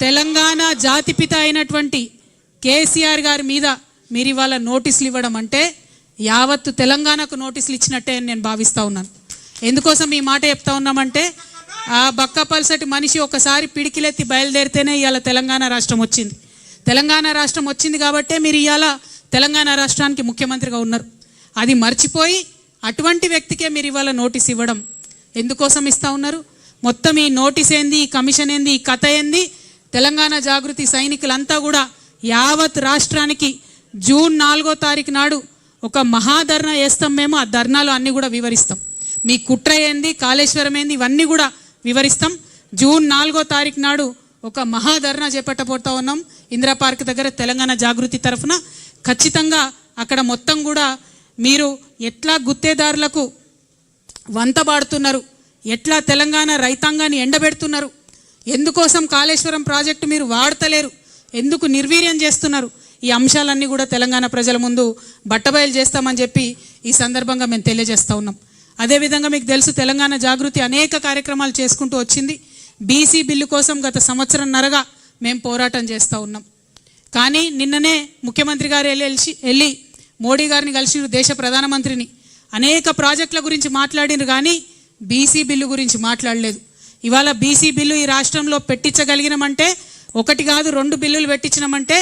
తెలంగాణ జాతిపిత అయినటువంటి కేసీఆర్ గారి మీద మీరు ఇవాళ నోటీసులు ఇవ్వడం అంటే యావత్తు తెలంగాణకు నోటీసులు ఇచ్చినట్టే అని నేను భావిస్తూ ఉన్నాను. ఎందుకోసం ఈ మాట చెప్తా ఉన్నామంటే ఆ బక్కపల్సటి మనిషి ఒకసారి పిడికిలెత్తి బయలుదేరితేనే ఇవాళ తెలంగాణ రాష్ట్రం వచ్చింది. తెలంగాణ రాష్ట్రం వచ్చింది కాబట్టే మీరు ఇవాళ తెలంగాణ రాష్ట్రానికి ముఖ్యమంత్రిగా ఉన్నారు. అది మర్చిపోయి అటువంటి వ్యక్తికే మీరు ఇవాళ నోటీస్ ఇవ్వడం ఎందుకోసం ఇస్తూ ఉన్నారు? మొత్తం ఈ నోటీస్ ఏంది, ఈ కమిషన్ ఏంది, ఈ కథ ఏంది? తెలంగాణ జాగృతి సైనికులంతా కూడా యావత్ రాష్ట్రానికి జూన్ 4వ తారీఖు నాడు ఒక మహాధర్నా చేస్తాం. మేము ఆ ధర్నాలు అన్నీ కూడా వివరిస్తాం. మీ కుట్ర ఏంది, కాళేశ్వరం ఏంది, ఇవన్నీ కూడా వివరిస్తాం. జూన్ 4వ తారీఖు నాడు ఒక మహాధర్నా చేపట్టబోతా ఉన్నాం ఇందిరా పార్క్ దగ్గర తెలంగాణ జాగృతి తరఫున. ఖచ్చితంగా అక్కడ మొత్తం కూడా మీరు ఎట్లా గుత్తేదారులకు వంతబాడుతున్నారు, ఎట్లా తెలంగాణ రైతాంగాన్ని ఎండబెడుతున్నారు, ఎందుకోసం కాళేశ్వరం ప్రాజెక్టు మీరు వాడతలేరు, ఎందుకు నిర్వీర్యం చేస్తున్నారు, ఈ అంశాలన్నీ కూడా తెలంగాణ ప్రజల ముందు బట్టబయలు చేస్తామని చెప్పి ఈ సందర్భంగా మేము తెలియజేస్తూ ఉన్నాం. అదేవిధంగా మీకు తెలుసు తెలంగాణ జాగృతి అనేక కార్యక్రమాలు చేసుకుంటూ వచ్చింది. బీసీ బిల్లు కోసం గత సంవత్సరంన్నరగా మేము పోరాటం చేస్తూ ఉన్నాం. కానీ నిన్ననే ముఖ్యమంత్రి గారు వెళ్ళి మోడీ గారిని కలిసి దేశ ప్రధానమంత్రిని అనేక ప్రాజెక్టుల గురించి మాట్లాడినారు, కానీ బీసీ బిల్లు గురించి మాట్లాడలేదు. ఇవాళ బీసీ బిల్లు ఈ రాష్ట్రంలో పెట్టించగలిగినామంటే, ఒకటి కాదు 2 బిల్లులు పెట్టించినామంటే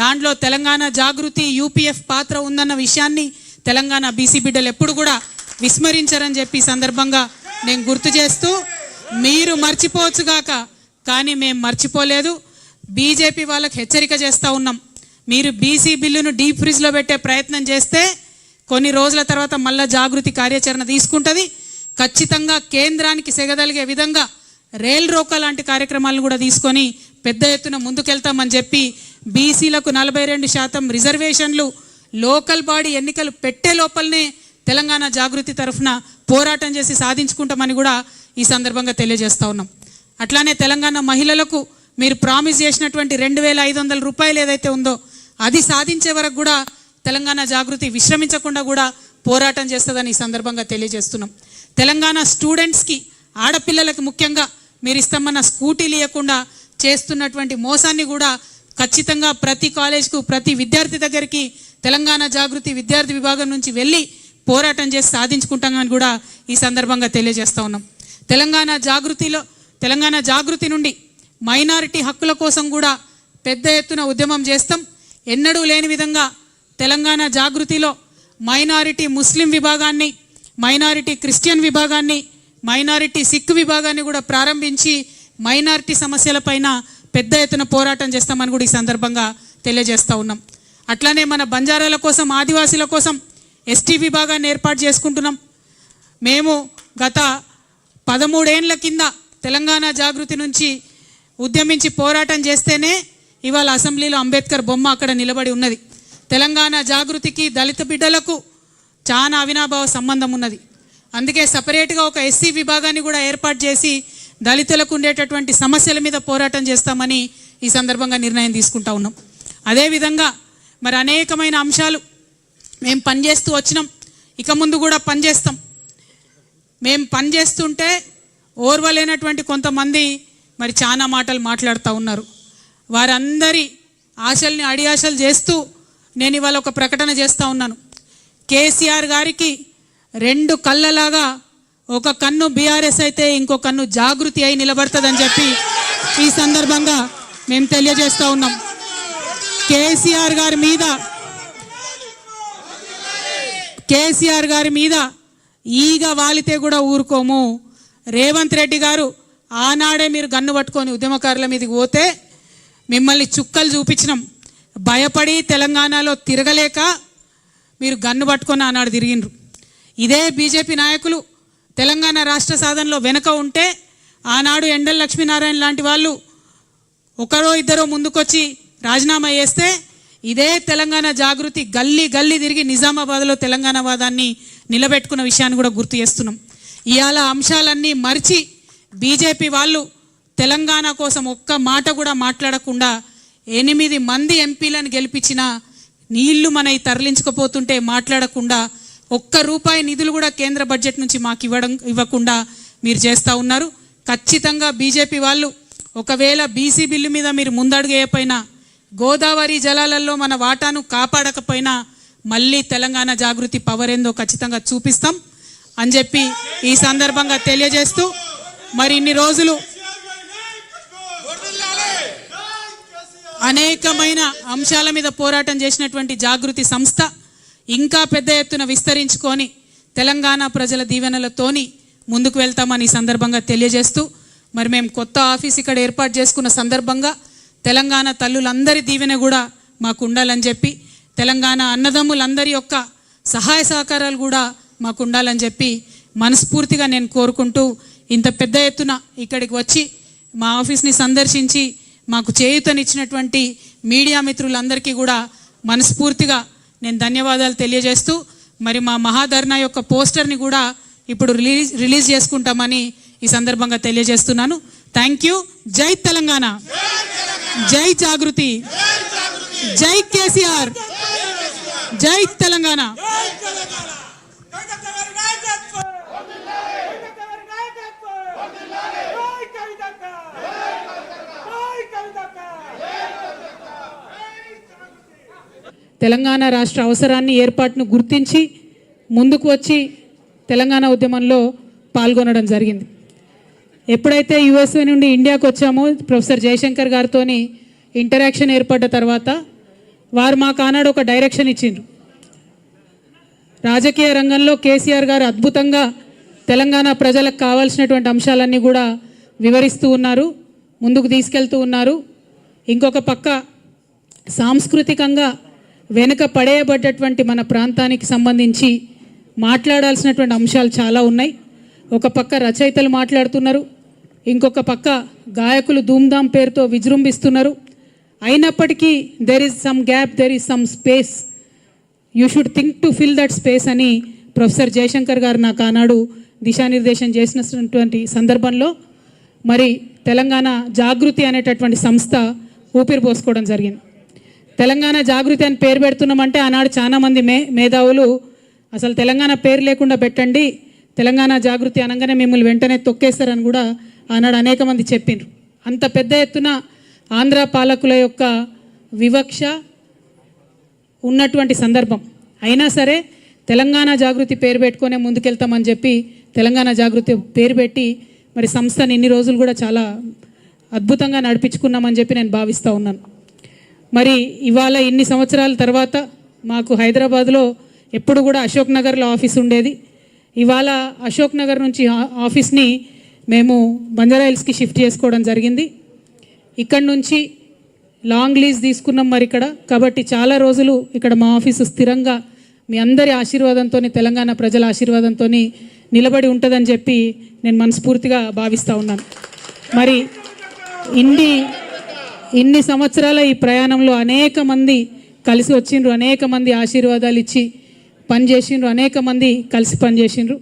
దాంట్లో తెలంగాణ జాగృతి యూపీఎఫ్ పాత్ర ఉందన్న విషయాన్ని తెలంగాణ బీసీ బిడ్డలు ఎప్పుడు కూడా విస్మరించారని చెప్పి సందర్భంగా నేను గుర్తు చేస్తూ, మీరు మర్చిపోవచ్చుగాక కానీ మేము మర్చిపోలేదు. బీజేపీ వాళ్ళకి హెచ్చరిక చేస్తూ ఉన్నాం, మీరు బీసీ బిల్లును డీప్ ఫ్రిడ్జ్లో పెట్టే ప్రయత్నం చేస్తే కొన్ని రోజుల తర్వాత మళ్ళా జాగృతి కార్యాచరణ తీసుకుంటుంది. ఖచ్చితంగా కేంద్రానికి సెగదలిగే విధంగా రైల్ రోకా లాంటి కార్యక్రమాలను కూడా తీసుకొని పెద్ద ఎత్తున ముందుకెళ్తామని చెప్పి, బీసీలకు 42% రిజర్వేషన్లు లోకల్ బాడీ ఎన్నికలు పెట్టే లోపలనే తెలంగాణ జాగృతి తరఫున పోరాటం చేసి సాధించుకుంటామని కూడా ఈ సందర్భంగా తెలియజేస్తూ ఉన్నాం. అట్లానే తెలంగాణ మహిళలకు మీరు ప్రామిస్ చేసినటువంటి 2500 రూపాయలు ఏదైతే ఉందో అది సాధించే వరకు కూడా తెలంగాణ జాగృతి విశ్రమించకుండా కూడా పోరాటం చేస్తుందని ఈ సందర్భంగా తెలియజేస్తున్నాం. తెలంగాణ స్టూడెంట్స్కి, ఆడపిల్లలకు ముఖ్యంగా మీరు ఇస్తామన్న స్కూటీలు ఇవ్వకుండా చేస్తున్నటువంటి మోసాన్ని కూడా ఖచ్చితంగా ప్రతి కాలేజ్కు, ప్రతి విద్యార్థి దగ్గరికి తెలంగాణ జాగృతి విద్యార్థి విభాగం నుంచి వెళ్ళి పోరాటం చేసి సాధించుకుంటామని కూడా ఈ సందర్భంగా తెలియజేస్తూ ఉన్నాం. తెలంగాణ జాగృతి నుండి మైనారిటీ హక్కుల కోసం కూడా పెద్ద ఎత్తున ఉద్యమం చేస్తాం. ఎన్నడూ లేని విధంగా తెలంగాణ జాగృతిలో మైనారిటీ ముస్లిం విభాగాన్ని, మైనారిటీ క్రిస్టియన్ విభాగాన్ని, మైనారిటీ సిక్ విభాగాన్ని కూడా ప్రారంభించి మైనారిటీ సమస్యలపైన పెద్ద ఎత్తున పోరాటం చేస్తామని కూడా ఈ సందర్భంగా తెలియజేస్తూ ఉన్నాం. అట్లానే మన బంజారాల కోసం, ఆదివాసీల కోసం ఎస్టీ విభాగాన్ని ఏర్పాటు చేసుకుంటున్నాం. మేము గత 13 ఏళ్ల కింద తెలంగాణ జాగృతి నుంచి ఉద్యమించి పోరాటం చేస్తేనే ఇవాళ అసెంబ్లీలో అంబేద్కర్ బొమ్మ అక్కడ నిలబడి ఉన్నది. తెలంగాణ జాగృతికి దళిత బిడ్డలకు చాలా అవినాభావ సంబంధం ఉన్నది. అందుకే సపరేట్గా ఒక ఎస్సీ విభాగాన్ని కూడా ఏర్పాటు చేసి దళితులకు ఉండేటటువంటి సమస్యల మీద పోరాటం చేస్తామని ఈ సందర్భంగా నిర్ణయం తీసుకుంటా ఉన్నాం. అదేవిధంగా మరి అనేకమైన అంశాలు మేము పనిచేస్తూ వచ్చినాం, ఇక ముందు కూడా పనిచేస్తాం. మేము పనిచేస్తుంటే ఓర్వలేనటువంటి కొంతమంది మరి చాలా మాటలు మాట్లాడుతూ ఉన్నారు. వారందరి ఆశల్ని అడియాశలు చేస్తూ నేను ఇవాళ ఒక ప్రకటన చేస్తూ ఉన్నాను. కేసీఆర్ గారికి 2 కళ్ళలాగా ఒక కన్ను బీఆర్ఎస్ అయితే ఇంకో కన్ను జాగృతి అయి నిలబడుతుందని చెప్పి ఈ సందర్భంగా మేము తెలియజేస్తూ ఉన్నాం. కేసీఆర్ గారి మీద ఈగ వాలితే కూడా ఊరుకోము. రేవంత్ రెడ్డి గారు ఆనాడే మీరు గన్ను పట్టుకొని ఉద్యమకారుల మీదకి పోతే మిమ్మల్ని చుక్కలు చూపించినాం. భయపడి తెలంగాణలో తిరగలేక మీరు గన్ను పట్టుకొని ఆనాడు తిరిగినరు. ఇదే బీజేపీ నాయకులు తెలంగాణ రాష్ట్ర సాధనలో వెనుక ఉంటే ఆనాడు ఎండల లక్ష్మీనారాయణ లాంటి వాళ్ళు ఒకరో ఇద్దరో ముందుకొచ్చి రాజీనామా చేస్తే ఇదే తెలంగాణ జాగృతి గల్లీ గల్లీ తిరిగి నిజామాబాద్లో తెలంగాణ వాదాన్ని నిలబెట్టుకున్న విషయాన్ని కూడా గుర్తు చేస్తున్నాం. ఇవాళ అంశాలన్నీ మరిచి బీజేపీ వాళ్ళు తెలంగాణ కోసం ఒక్క మాట కూడా మాట్లాడకుండా 8 మంది ఎంపీలను గెలిపించిన నీళ్లు మనవి తరలించకపోతుంటే మాట్లాడకుండా ₹1 నిధులు కూడా కేంద్ర బడ్జెట్ నుంచి మాకు ఇవ్వకుండా మీరు చేస్తూ ఉన్నారు. ఖచ్చితంగా బీజేపీ వాళ్ళు ఒకవేళ బీసీ బిల్లు మీద మీరు ముందడుగు వేయకపోయినా, గోదావరి జలాలలో మన వాటాను కాపాడకపోయినా మళ్ళీ తెలంగాణ జాగృతి పవర్ ఏందో ఖచ్చితంగా చూపిస్తాం అని చెప్పి ఈ సందర్భంగా తెలియజేస్తూ, మరి ఇన్ని రోజులు అనేకమైన అంశాల మీద పోరాటం చేసినటువంటి జాగృతి సంస్థ ఇంకా పెద్ద ఎత్తున విస్తరించుకొని తెలంగాణ ప్రజల దీవెనలతోని ముందుకు వెళ్తామని ఈ సందర్భంగా తెలియజేస్తూ, మరి మేము కొత్త ఆఫీస్ ఇక్కడ ఏర్పాటు చేసుకున్న సందర్భంగా తెలంగాణ తల్లులందరి దీవెన కూడా మాకు ఉండాలని చెప్పి, తెలంగాణ అన్నదమ్ములందరి యొక్క సహాయ సహకారాలు కూడా మాకు ఉండాలని చెప్పి మనస్ఫూర్తిగా నేను కోరుకుంటూ, ఇంత పెద్ద ఎత్తున ఇక్కడికి వచ్చి మా ఆఫీస్ని సందర్శించి మాకు చేయూతనిచ్చినటువంటి మీడియా మిత్రులందరికీ కూడా మనస్ఫూర్తిగా నేను ధన్యవాదాలు తెలియజేస్తూ, మరి మా మహాధర్నా యొక్క పోస్టర్ని కూడా ఇప్పుడు రిలీజ్ చేసుకుంటామని ఈ సందర్భంగా తెలియజేస్తున్నాను. Thank you. జై తెలంగాణ, జై జాగృతి, జై కేసీఆర్, జై తెలంగాణ. తెలంగాణ రాష్ట్ర అవసరాన్ని, ఏర్పాటును గుర్తించి ముందుకు వచ్చి తెలంగాణ ఉద్యమంలో పాల్గొనడం జరిగింది. ఎప్పుడైతే యుఎస్ఏ నుండి ఇండియాకు వచ్చామో ప్రొఫెసర్ జయశంకర్ గారితో ఇంటరాక్షన్ ఏర్పడ్డ తర్వాత వారు మాకు ఆనాడు ఒక డైరెక్షన్ ఇచ్చిండ్రు. రాజకీయ రంగంలో కేసీఆర్ గారు అద్భుతంగా తెలంగాణ ప్రజలకు కావాల్సినటువంటి అంశాలన్నీ కూడా వివరిస్తూ ఉన్నారు, ముందుకు తీసుకెళ్తూ ఉన్నారు. ఇంకొక పక్క సాంస్కృతికంగా వెనుక పడేయబడ్డటువంటి మన ప్రాంతానికి సంబంధించి మాట్లాడాల్సినటువంటి అంశాలు చాలా ఉన్నాయి. ఒక పక్క రచయితలు మాట్లాడుతున్నారు, ఇంకొక పక్క గాయకులు ధూమ్ధామ్ పేరుతో విజృంభిస్తున్నారు. అయినప్పటికీ there is some gap, there is some space, you should think to fill that space అని ప్రొఫెసర్ జయశంకర్ గారు నాకు ఆనాడు దిశానిర్దేశం చేసినటువంటి సందర్భంలో మరి తెలంగాణ జాగృతి అనేటటువంటి సంస్థ ఊపిరి పోసుకోవడం జరిగింది. తెలంగాణ జాగృతి అని పేరు పెడుతున్నామంటే ఆనాడు చాలామంది మేధావులు అసలు తెలంగాణ పేరు లేకుండా పెట్టండి, తెలంగాణ జాగృతి అనగానే మిమ్మల్ని వెంటనే తొక్కేస్తారని కూడా ఆనాడు అనేక మంది చెప్పిండ్రు. అంత పెద్ద ఎత్తున ఆంధ్ర పాలకుల యొక్క వివక్ష ఉన్నటువంటి సందర్భం అయినా సరే తెలంగాణ జాగృతి పేరు పెట్టుకునే ముందుకెళ్తామని చెప్పి తెలంగాణ జాగృతి పేరు పెట్టి మరి సంస్థని ఇన్ని రోజులు కూడా చాలా అద్భుతంగా నడిపించుకున్నామని చెప్పి నేను భావిస్తూ ఉన్నాను. మరి ఇవాళ ఇన్ని సంవత్సరాల తర్వాత మాకు హైదరాబాద్లో ఎప్పుడు కూడా అశోక్ నగర్లో ఆఫీస్ ఉండేది. ఇవాళ అశోక్ నగర్ నుంచి ఆఫీస్ని మేము బంజారా హిల్స్కి షిఫ్ట్ చేసుకోవడం జరిగింది. ఇక్కడ నుంచి లాంగ్ లీజ్ తీసుకున్నాం మరి ఇక్కడ, కాబట్టి చాలా రోజులు ఇక్కడ మా ఆఫీసు స్థిరంగా మీ అందరి ఆశీర్వాదంతో, తెలంగాణ ప్రజల ఆశీర్వాదంతో నిలబడి ఉంటుందని చెప్పి నేను మనస్ఫూర్తిగా భావిస్తూ ఉన్నాను. మరి ఇన్ని సంవత్సరాల ఈ ప్రయాణంలో అనేక మంది కలిసి వచ్చిండ్రు, అనేక మంది ఆశీర్వాదాలు ఇచ్చి పనిచేసిండ్రు, అనేక మంది కలిసి పనిచేసిండ్రు,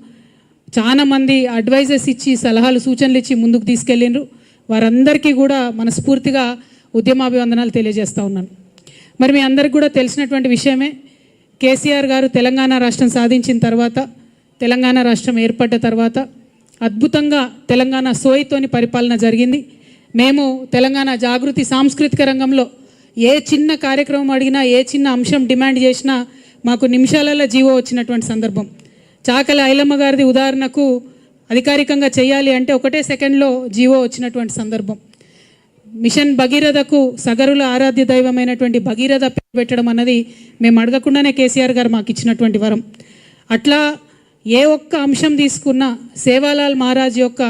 చాలామంది అడ్వైజర్స్ ఇచ్చి సలహాలు సూచనలు ఇచ్చి ముందుకు తీసుకెళ్ళిండ్రు. వారందరికీ కూడా మనస్ఫూర్తిగా ఉద్యమాభివందనాలు తెలియజేస్తూ ఉన్నాను. మరి మీ అందరికీ కూడా తెలిసినటువంటి విషయమే, కేసీఆర్ గారు తెలంగాణ రాష్ట్రం సాధించిన తర్వాత, తెలంగాణ రాష్ట్రం ఏర్పడ్డ తర్వాత అద్భుతంగా తెలంగాణ సోయితోని పరిపాలన జరిగింది. మేము తెలంగాణ జాగృతి సాంస్కృతిక రంగంలో ఏ చిన్న కార్యక్రమం అడిగినా, ఏ చిన్న అంశం డిమాండ్ చేసినా మాకు నిమిషాలలో జీవో వచ్చినటువంటి సందర్భం. చాకలి ఐలమ్మ గారిది ఉదాహరణకు అధికారికంగా చేయాలి అంటే ఒకటే సెకండ్లో జీవో వచ్చినటువంటి సందర్భం. మిషన్ భగీరథకు సగరుల ఆరాధ్య దైవమైనటువంటి భగీరథ పేరు పెట్టడం అన్నది మేము అడగకుండానే కేసీఆర్ గారు మాకు ఇచ్చినటువంటి వరం. అట్లా ఏ ఒక్క అంశం తీసుకున్నా సేవాలాల్ మహారాజ్ యొక్క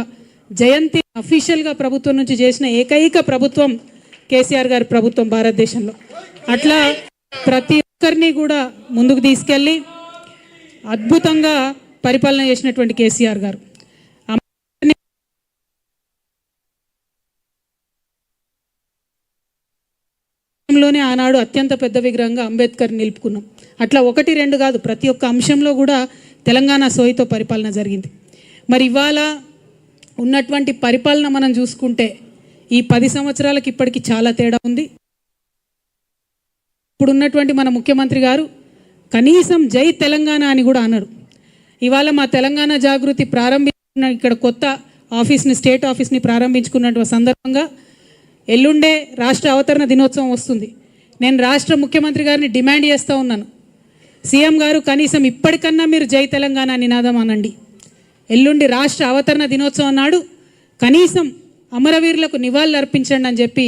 జయంతి అఫీషియల్గా ప్రభుత్వం నుంచి చేసిన ఏకైక ప్రభుత్వం కేసీఆర్ గారి ప్రభుత్వం భారతదేశంలో. అట్లా ప్రతి ఒక్కరిని కూడా ముందుకు తీసుకెళ్ళి అద్భుతంగా పరిపాలన చేసినటువంటి కేసీఆర్ గారు లోనే ఆనాడు అత్యంత పెద్ద విగ్రహంగా అంబేద్కర్ నిలుపుకున్నాం. అట్లా ఒకటి రెండు కాదు, ప్రతి ఒక్క అంశంలో కూడా తెలంగాణ సోయితో పరిపాలన జరిగింది. మరి ఇవాళ ఉన్నటువంటి పరిపాలన మనం చూసుకుంటే ఈ 10 సంవత్సరాలకి ఇప్పటికి చాలా తేడా ఉంది. ఇప్పుడు ఉన్నటువంటి మన ముఖ్యమంత్రి గారు కనీసం జై తెలంగాణ అని కూడా అన్నారు. ఇవాళ మా తెలంగాణ జాగృతి ప్రారంభించిన ఇక్కడ కొత్త ఆఫీస్ని స్టేట్ ఆఫీస్ని ప్రారంభించుకున్నటువంటి సందర్భంగా ఎల్లుండే రాష్ట్ర అవతరణ దినోత్సవం వస్తుంది. నేను రాష్ట్ర ముఖ్యమంత్రి గారిని డిమాండ్ చేస్తూ ఉన్నాను, సీఎం గారు కనీసం ఇప్పటికన్నా మీరు జై తెలంగాణ నినాదం అనండి. ఎల్లుండి రాష్ట్ర అవతరణ దినోత్సవం నాడు కనీసం అమరవీరులకు నివాళులు అర్పించండి అని చెప్పి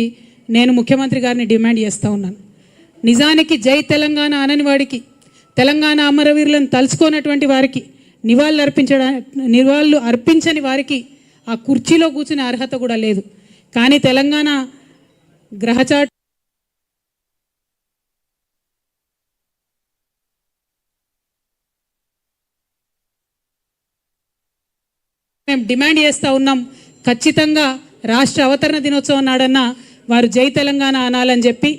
నేను ముఖ్యమంత్రి గారిని డిమాండ్ చేస్తూ ఉన్నాను. నిజానికి జై తెలంగాణ అనని వాడికి, తెలంగాణ అమరవీరులను తలుచుకోనటువంటి వారికి, నివాళులు అర్పించని వారికి ఆ కుర్చీలో కూర్చునే అర్హత కూడా లేదు. కానీ తెలంగాణ గ్రహచాటు మేము డిమాండ్ చేస్తూ ఉన్నాం, ఖచ్చితంగా రాష్ట్ర అవతరణ దినోత్సవం నాడన్నా వారు జై తెలంగాణ అనాలని చెప్పి,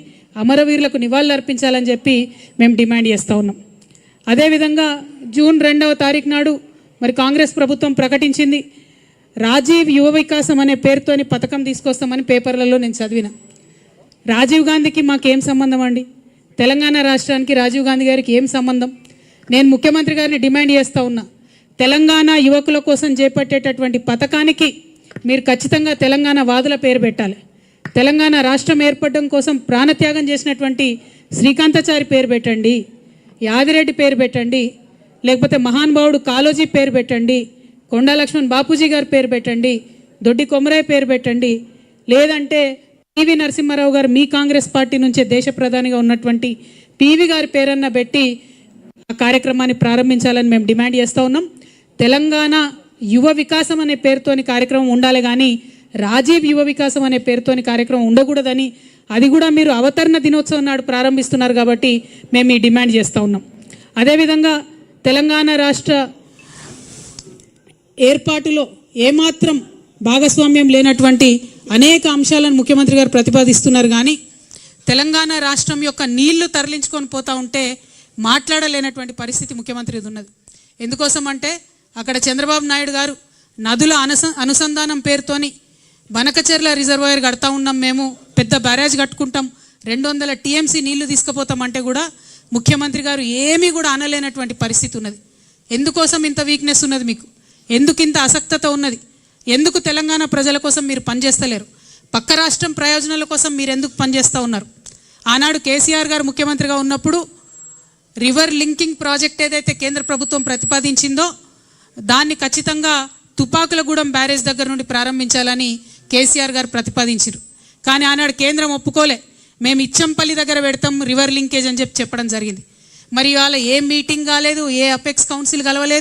అమరవీరులకు నివాళులు అర్పించాలని చెప్పి మేము డిమాండ్ చేస్తూ ఉన్నాం. అదేవిధంగా జూన్ 2వ తారీఖు నాడు మరి కాంగ్రెస్ ప్రభుత్వం ప్రకటించింది, రాజీవ్ యువ వికాసం అనే పేరుతోని పథకం తీసుకొస్తామని పేపర్లలో నేను చదివిన. రాజీవ్ గాంధీకి మాకేం సంబంధం అండి? తెలంగాణ రాష్ట్రానికి రాజీవ్ గాంధీ గారికి ఏం సంబంధం? నేను ముఖ్యమంత్రి గారిని డిమాండ్ చేస్తూ ఉన్నా, తెలంగాణ యువకుల కోసం చేపట్టేటటువంటి పథకానికి మీరు ఖచ్చితంగా తెలంగాణ వాదుల పేరు పెట్టాలి. తెలంగాణ రాష్ట్రం ఏర్పడడం కోసం ప్రాణత్యాగం చేసినటువంటి శ్రీకాంతాచారి పేరు పెట్టండి, యాదిరెడ్డి పేరు పెట్టండి, లేకపోతే మహానుభావుడు కాళోజీ పేరు పెట్టండి, కొండా లక్ష్మణ్ బాపూజీ గారి పేరు పెట్టండి, దొడ్డి కొమరయ్య పేరు పెట్టండి, లేదంటే పివి నరసింహారావు గారు మీ కాంగ్రెస్ పార్టీ నుంచే దేశ ప్రధానిగా ఉన్నటువంటి పివి గారి పేరన్న పెట్టి ఆ కార్యక్రమాన్ని ప్రారంభించాలని మేము డిమాండ్ చేస్తూ ఉన్నాం. తెలంగాణ యువ వికాసం అనే పేరుతోని కార్యక్రమం ఉండాలి, కానీ రాజీవ్ యువ వికాసం అనే పేరుతోని కార్యక్రమం ఉండకూడదని, అది కూడా మీరు అవతరణ దినోత్సవం నాడు ప్రారంభిస్తున్నారు కాబట్టి మేము ఈ డిమాండ్ చేస్తూ ఉన్నాం. అదేవిధంగా తెలంగాణ రాష్ట్ర ఏర్పాటులో ఏమాత్రం భాగస్వామ్యం లేనటువంటి అనేక అంశాలను ముఖ్యమంత్రి గారు ప్రతిపాదిస్తున్నారు, కానీ తెలంగాణ రాష్ట్రం యొక్క నీళ్లు తరలించుకొని పోతూ ఉంటే మాట్లాడలేనటువంటి పరిస్థితి ముఖ్యమంత్రిది ఉన్నది. ఎందుకోసం అంటే అక్కడ చంద్రబాబు నాయుడు గారు నదుల అనుసంధానం పేరుతోని బనకచెర్ల రిజర్వాయర్ కడతా ఉన్నాం, మేము పెద్ద బ్యారేజ్ కట్టుకుంటాం, 200 TMC నీళ్లు తీసుకుపోతామంటే కూడా ముఖ్యమంత్రి గారు ఏమీ కూడా అనలేనటువంటి పరిస్థితి ఉన్నది. ఎందుకోసం ఇంత వీక్నెస్ ఉన్నది మీకు? ఎందుకు ఇంత అసక్తత ఉన్నది? ఎందుకు తెలంగాణ ప్రజల కోసం మీరు పనిచేస్తలేరు? పక్క రాష్ట్రం ప్రయోజనాల కోసం మీరు ఎందుకు పనిచేస్తూ ఉన్నారు? ఆనాడు కేసీఆర్ గారు ముఖ్యమంత్రిగా ఉన్నప్పుడు రివర్ లింకింగ్ ప్రాజెక్ట్ ఏదైతే కేంద్ర ప్రభుత్వం ప్రతిపాదించిందో దాన్ని ఖచ్చితంగా తుపాకులగూడెం బ్యారేజ్ దగ్గర నుండి ప్రారంభించాలని కేసీఆర్ గారు ప్రతిపాదించారు. కానీ ఆనాడు కేంద్రం ఒప్పుకోలే, మేము ఇచ్చంపల్లి దగ్గర పెడతాం రివర్ లింకేజ్ అని చెప్పడం జరిగింది. మరి ఇవాళ ఏ మీటింగ్ కాలేదు, ఏ అపెక్స్ కౌన్సిల్ కలవలేదు.